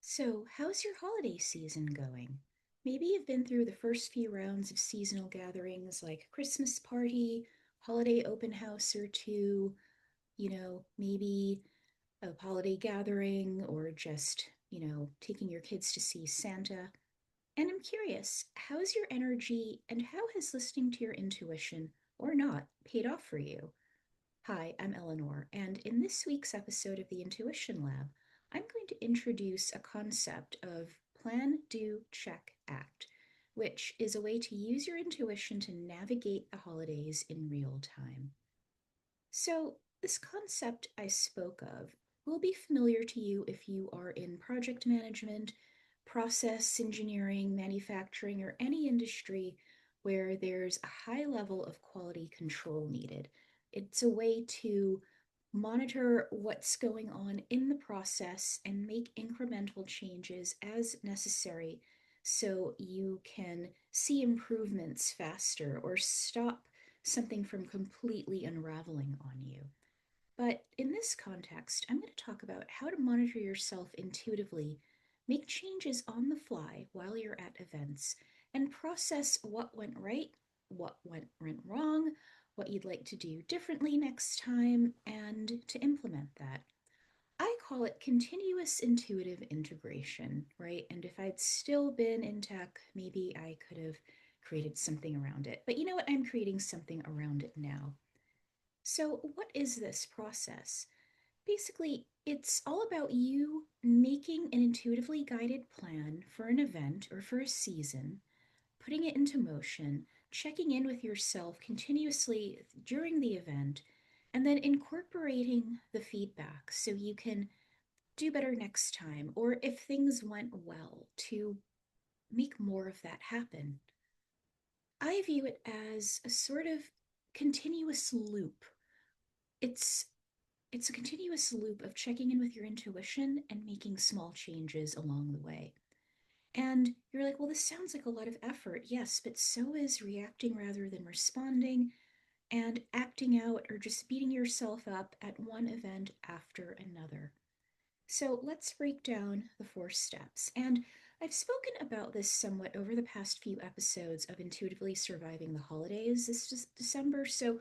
So, how's your holiday season going? Maybe you've been through the first few rounds of seasonal gatherings like Christmas party, holiday open house or two, maybe a holiday gathering or just, taking your kids to see Santa. And I'm curious, how's your energy and how has listening to your intuition or not paid off for you? Hi, I'm Eleanor, and in this week's episode of the Intuition Lab, I'm going to introduce a concept of plan, do, check, act, which is a way to use your intuition to navigate the holidays in real time. So, this concept I spoke of will be familiar to you if you are in project management, process engineering, manufacturing, or any industry where there's a high level of quality control needed. It's a way to monitor what's going on in the process and make incremental changes as necessary so you can see improvements faster or stop something from completely unraveling on you. But in this context, I'm going to talk about how to monitor yourself intuitively, make changes on the fly while you're at events, and process what went right, went wrong, what you'd like to do differently next time, and to implement that. I call it continuous intuitive integration, right? And if I'd still been in tech, maybe I could have created something around it. But you know what? I'm creating something around it now. So, what is this process? Basically, it's all about you making an intuitively guided plan for an event or for a season, putting it into motion, checking in with yourself continuously during the event, and then incorporating the feedback so you can do better next time, or if things went well, to make more of that happen. I view it as a sort of continuous loop. It's it's a continuous loop of checking in with your intuition and making small changes along the way. And you're like, well, this sounds like a lot of effort. Yes, but so is reacting rather than responding and acting out or just beating yourself up at one event after another. So let's break down the four steps. And I've spoken about this somewhat over the past few episodes of Intuitively Surviving the Holidays this December. So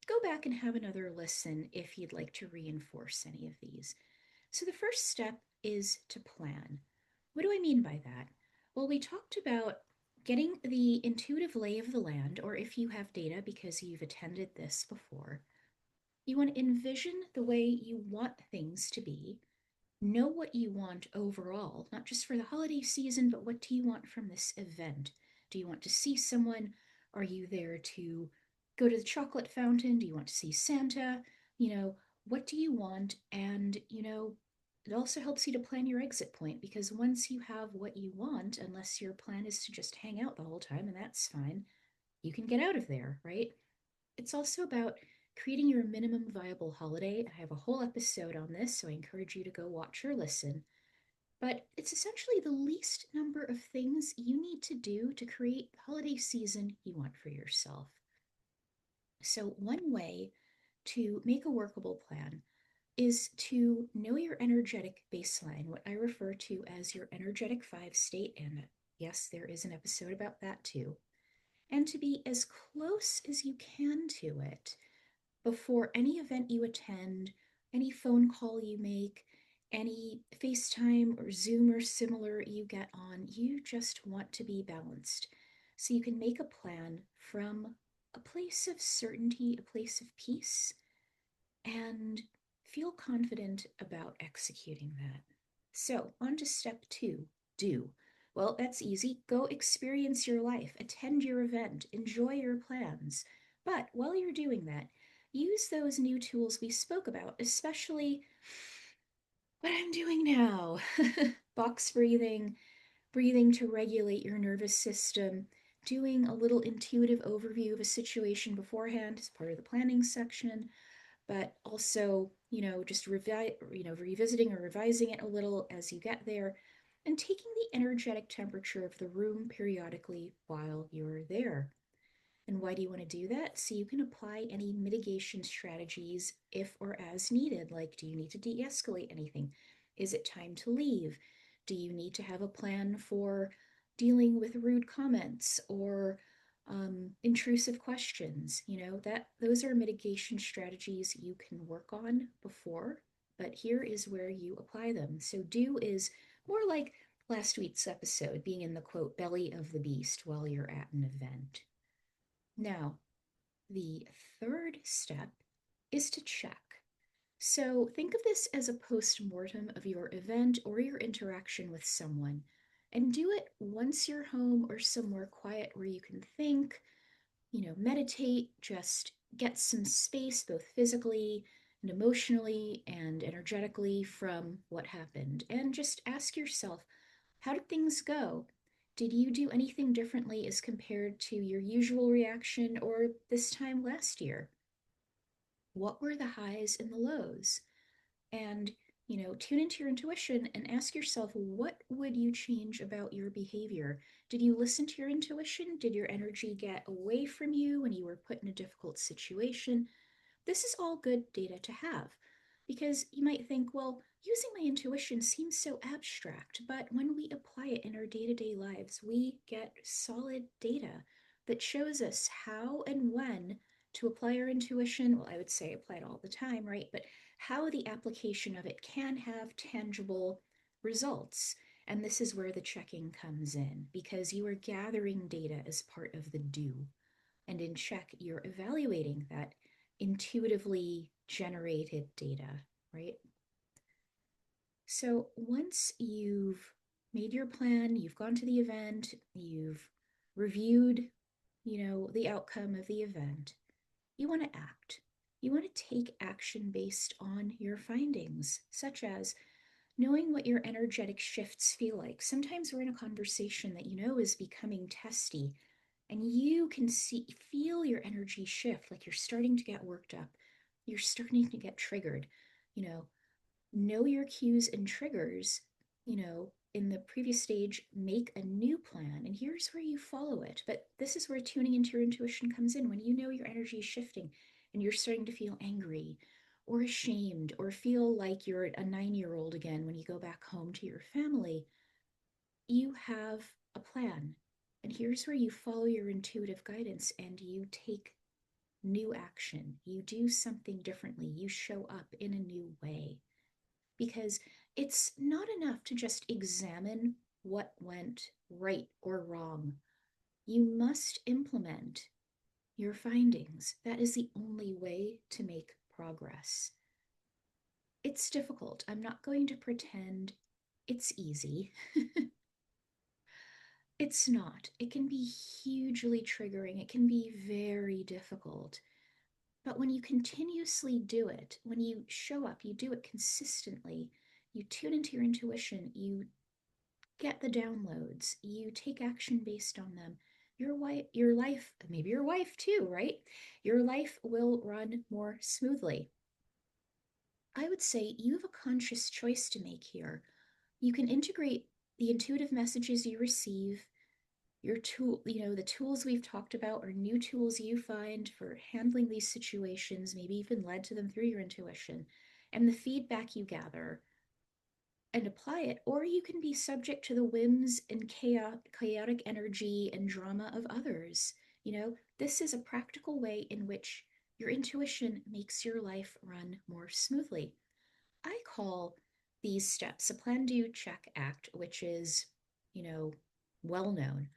go back and have another listen if you'd like to reinforce any of these. So the first step is to plan. What do I mean by that? Well, we talked about getting the intuitive lay of the land, or if you have data because you've attended this before, you want to envision the way you want things to be, know what you want overall, not just for the holiday season, but what do you want from this event? Do you want to see someone? Are you there to go to the chocolate fountain? Do you want to see Santa? What do you want? And, it also helps you to plan your exit point because once you have what you want, unless your plan is to just hang out the whole time, and that's fine, you can get out of there, right? It's also about creating your minimum viable holiday. I have a whole episode on this, so I encourage you to go watch or listen. But it's essentially the least number of things you need to do to create the holiday season you want for yourself. So, one way to make a workable plan is to know your energetic baseline, what I refer to as your energetic five state. And yes, there is an episode about that too. And to be as close as you can to it before any event you attend, any phone call you make, any FaceTime or Zoom or similar you get on, you just want to be balanced. So you can make a plan from a place of certainty, a place of peace, and feel confident about executing that. So, on to step two, do. Well, that's easy. Go experience your life, attend your event, enjoy your plans. But while you're doing that, use those new tools we spoke about, especially what I'm doing now. Box breathing, breathing to regulate your nervous system, doing a little intuitive overview of a situation beforehand as part of the planning section, but also, just revisiting or revising it a little as you get there, and taking the energetic temperature of the room periodically while you're there. And why do you want to do that? So you can apply any mitigation strategies if or as needed. Like, do you need to de escalate anything? Is it time to leave? Do you need to have a plan for dealing with rude comments or intrusive questions? You know, that those are mitigation strategies you can work on before, but here is where you apply them. So do is more like last week's episode, being in the quote belly of the beast while you're at an event. Now, the third step is to check. So think of this as a post mortem of your event or your interaction with someone. And do it once you're home or somewhere quiet where you can think, meditate, just get some space, both physically and emotionally and energetically, from what happened. And just ask yourself, how did things go? Did you do anything differently as compared to your usual reaction or this time last year? What were the highs and the lows? And tune into your intuition and ask yourself, what would you change about your behavior? Did you listen to your intuition? Did your energy get away from you when you were put in a difficult situation? This is all good data to have, because you might think, well, using my intuition seems so abstract, but when we apply it in our day-to-day lives, we get solid data that shows us how and when to apply our intuition. Well, I would say apply it all the time, right? But how the application of it can have tangible results. And this is where the checking comes in, because you are gathering data as part of the do. And in check, you're evaluating that intuitively generated data, right? So once you've made your plan, you've gone to the event, you've reviewed, the outcome of the event, you want to act. You want to take action based on your findings, such as knowing what your energetic shifts feel like. Sometimes we're in a conversation that is becoming testy, and you can feel your energy shift, like you're starting to get worked up, you're starting to get triggered. you know know your cues and triggers. In the previous stage, make a new plan, and here's where you follow it. But this is where tuning into your intuition comes in. When your energy is shifting and you're starting to feel angry or ashamed or feel like you're a 9-year-old again when you go back home to your family, you have a plan. And here's where you follow your intuitive guidance and you take new action. You do something differently. You show up in a new way. Because it's not enough to just examine what went right or wrong. You must implement your findings. That is the only way to make progress. It's difficult. I'm not going to pretend it's easy. It's not. It can be hugely triggering. It can be very difficult. But when you continuously do it, when you show up, you do it consistently, you tune into your intuition, you get the downloads, you take action based on them, your life, maybe your wife too, right? Your life will run more smoothly. I would say you have a conscious choice to make here. You can integrate the intuitive messages you receive, your tool, the tools we've talked about, or new tools you find for handling these situations, maybe even led to them through your intuition, and the feedback you gather, and apply it. Or you can be subject to the whims and chaotic energy and drama of others. This is a practical way in which your intuition makes your life run more smoothly. I call these steps a plan, do, check, act, which is, you know, well known.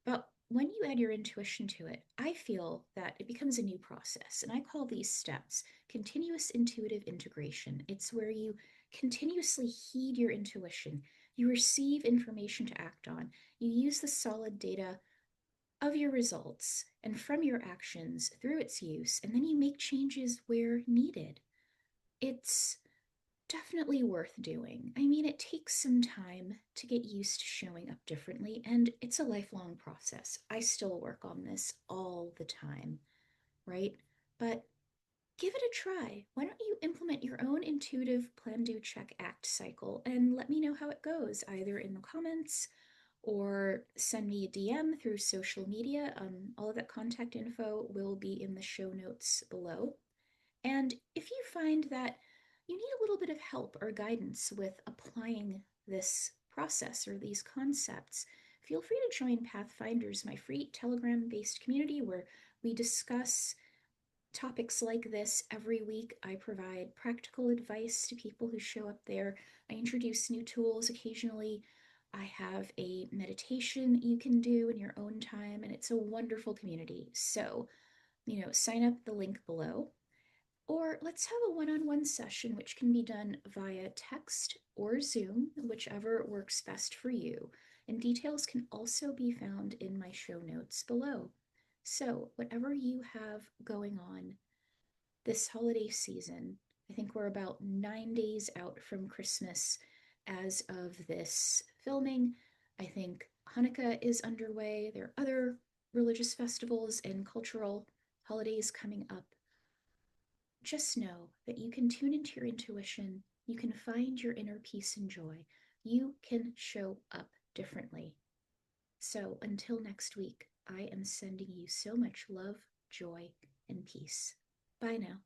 But when you add your intuition to it, I feel that it becomes a new process. And I call these steps continuous intuitive integration. It's where you continuously heed your intuition, you receive information to act on, you use the solid data of your results and from your actions through its use, and then you make changes where needed. It's definitely worth doing. I mean, it takes some time to get used to showing up differently, and it's a lifelong process. I still work on this all the time, right? But give it a try. Why don't you implement your own intuitive plan, do, check, act cycle and let me know how it goes, either in the comments or send me a DM through social media. All of that contact info will be in the show notes below. And if you find that you need a little bit of help or guidance with applying this process or these concepts, feel free to join Pathfinders, my free Telegram based community where we discuss topics like this every week. I provide practical advice to people who show up there. I introduce new tools occasionally. I have a meditation you can do in your own time, and it's a wonderful community. So, sign up the link below. Or let's have a one on one session, which can be done via text or Zoom, whichever works best for you. And details can also be found in my show notes below. So, whatever you have going on this holiday season, I think we're about 9 days out from Christmas as of this filming. I think Hanukkah is underway. There are other religious festivals and cultural holidays coming up. Just know that you can tune into your intuition, you can find your inner peace and joy, you can show up differently. So until next week, I am sending you so much love, joy, and peace. Bye now.